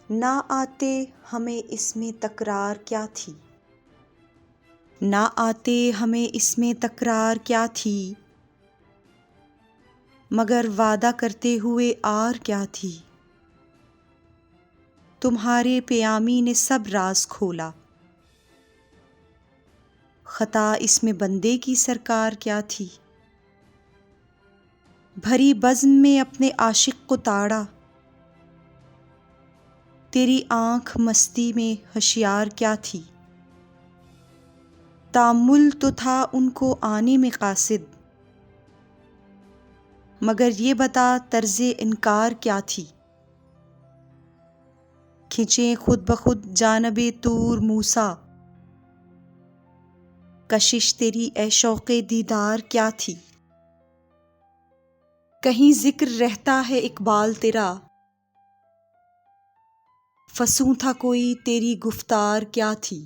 ना आते हमें इसमें तकरार क्या थी, ना आते हमें इसमें तकरार क्या थी, मगर वादा करते हुए आर क्या थी। तुम्हारे प्यामी ने सब राज खोला, खता इसमें बंदे की सरकार क्या थी। भरी बज़्म में अपने आशिक को ताड़ा, तेरी आंख मस्ती में होशियार क्या थी। तामुल तो था उनको आने में कासिद, मगर ये बता तर्ज़े इनकार क्या थी। खिंचे खुद ब खुद जानबे तूर मूसा, कशिश तेरी ए शौक़े दीदार क्या थी। कहीं जिक्र रहता है इकबाल तेरा, फंसूं था कोई तेरी गुफ्तार क्या थी।